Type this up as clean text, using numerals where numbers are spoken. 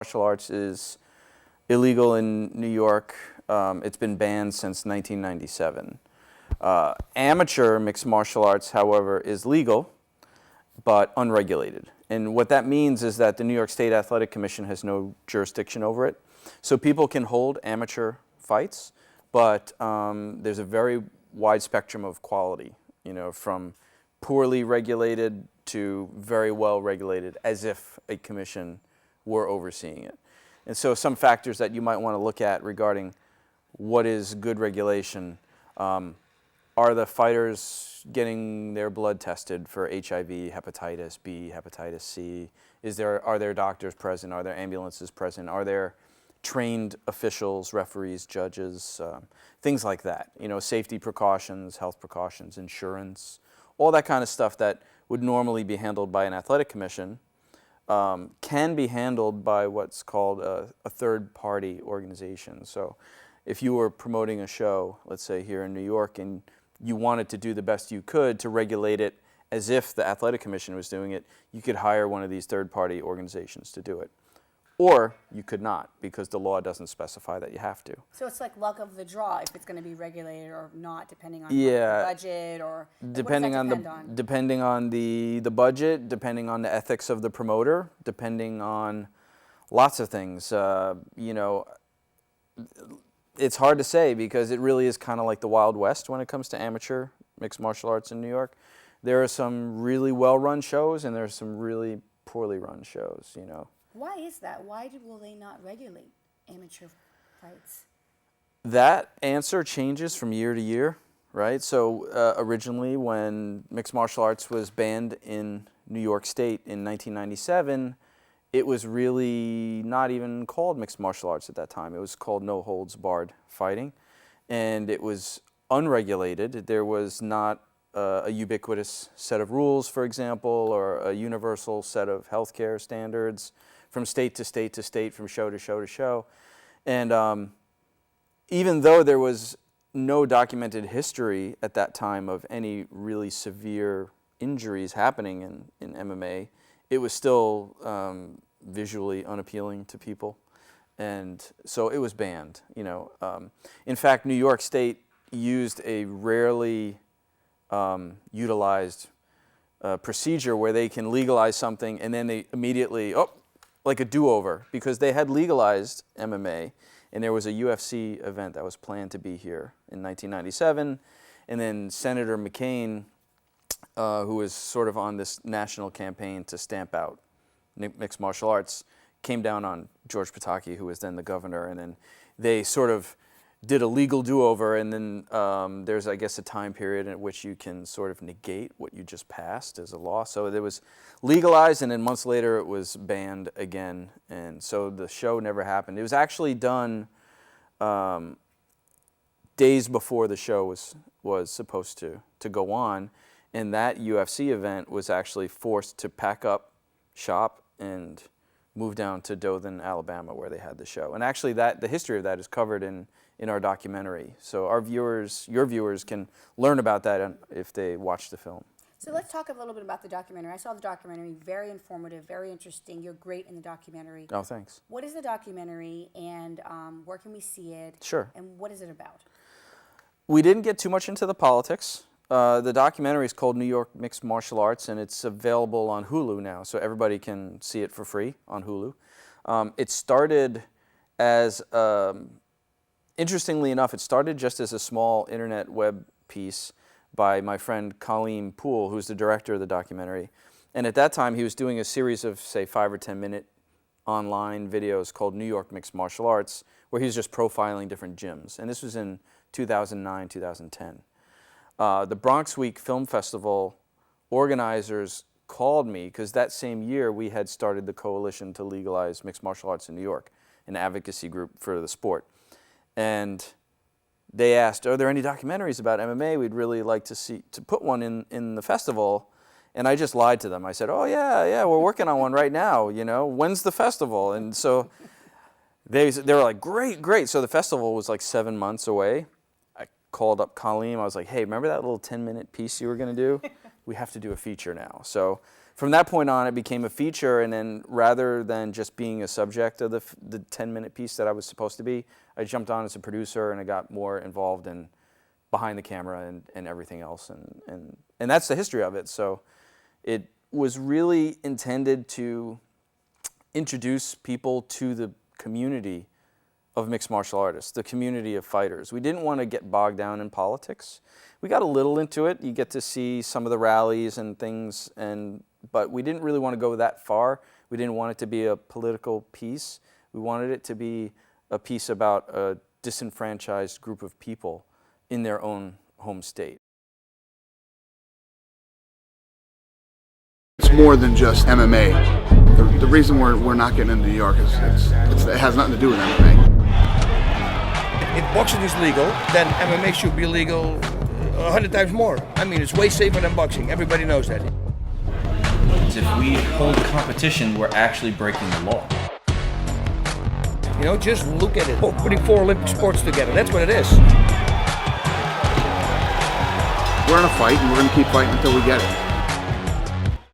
Martial arts is illegal in New York. It's been banned since 1997. Amateur mixed martial arts, however, is legal, but unregulated. And what that means is that the New York State Athletic Commission has no jurisdiction over it. So people can hold amateur fights, but there's a very wide spectrum of quality, from poorly regulated to very well regulated, as if a commission were overseeing it. And so some factors that you might want to look at regarding what is good regulation. Are the fighters getting their blood tested for HIV, hepatitis B, hepatitis C? Are there doctors present? Are there ambulances present? Are there trained officials, referees, judges, things like that? Safety precautions, health precautions, insurance, all that kind of stuff that would normally be handled by an athletic commission can be handled by what's called a third-party organization. So if you were promoting a show, let's say here in New York, and you wanted to do the best you could to regulate it as if the athletic commission was doing it, you could hire one of these third-party organizations to do it. Or you could not, because the law doesn't specify that you have to. So it's like luck of the draw if it's going to be regulated or not, depending on the budget or depending on the budget, depending on the ethics of the promoter, depending on lots of things. It's hard to say because it really is kind of like the Wild West when it comes to amateur mixed martial arts in New York. There are some really well-run shows and there are some really poorly run shows, Why is that? Why will they not regulate amateur fights? That answer changes from year to year, right? So originally when mixed martial arts was banned in New York State in 1997, it was really not even called mixed martial arts at that time. It was called no holds barred fighting, and it was unregulated. There was not a ubiquitous set of rules, for example, or a universal set of healthcare standards from state to state to state, from show to show to show. And even though there was no documented history at that time of any really severe injuries happening in MMA, it was still visually unappealing to people. And so it was banned. In fact, New York State used a rarely utilized procedure where they can legalize something and then they immediately, like a do-over, because they had legalized MMA, and there was a UFC event that was planned to be here in 1997, and then Senator McCain, who was sort of on this national campaign to stamp out mixed martial arts, came down on George Pataki, who was then the governor, and then they sort of did a legal do-over, and then there's, I guess, a time period in which you can sort of negate what you just passed as a law. So it was legalized, and then months later it was banned again, and so the show never happened. It was actually done days before the show was supposed to go on, and that UFC event was actually forced to pack up shop and move down to Dothan, Alabama, where they had the show. And actually the history of that is covered in our documentary. So your viewers can learn about that if they watch the film. So let's talk a little bit about the documentary. I saw the documentary, very informative, very interesting. You're great in the documentary. Oh, thanks. What is the documentary, and where can we see it? Sure. And what is it about? We didn't get too much into the politics. The documentary is called New York Mixed Martial Arts, and it's available on Hulu now, so everybody can see it for free on Hulu. It started as, interestingly enough, it started just as a small internet web piece by my friend Colleen Poole, who's the director of the documentary. And at that time, he was doing a series of, say, 5 or 10 minute online videos called New York Mixed Martial Arts, where he was just profiling different gyms. And this was in 2009, 2010. The Bronx Week Film Festival organizers called me because that same year we had started the coalition to legalize mixed martial arts in New York, an advocacy group for the sport. And they asked, are there any documentaries about MMA? We'd really like to put one in the festival. And I just lied to them. I said, oh, yeah, we're working on one right now. When's the festival? And so they were like, great. So the festival was like 7 months away. Called up Colleen. I was like, hey, remember that little 10-minute piece you were going to do? We have to do a feature now. So from that point on, it became a feature, and then rather than just being a subject of the 10-minute piece that I was supposed to be, I jumped on as a producer, and I got more involved in behind the camera and everything else, and that's the history of it. So it was really intended to introduce people to the community of mixed martial artists, the community of fighters. We didn't want to get bogged down in politics. We got a little into it. You get to see some of the rallies and things, but we didn't really want to go that far. We didn't want it to be a political piece. We wanted it to be a piece about a disenfranchised group of people in their own home state. It's more than just MMA. The reason we're not getting into New York is it has nothing to do with MMA. If boxing is legal, then MMA should be legal 100 times more. I mean, it's way safer than boxing. Everybody knows that. If we hold competition, we're actually breaking the law. You know, just look at it. Putting 4 Olympic sports together, that's what it is. We're in a fight, and we're going to keep fighting until we get it.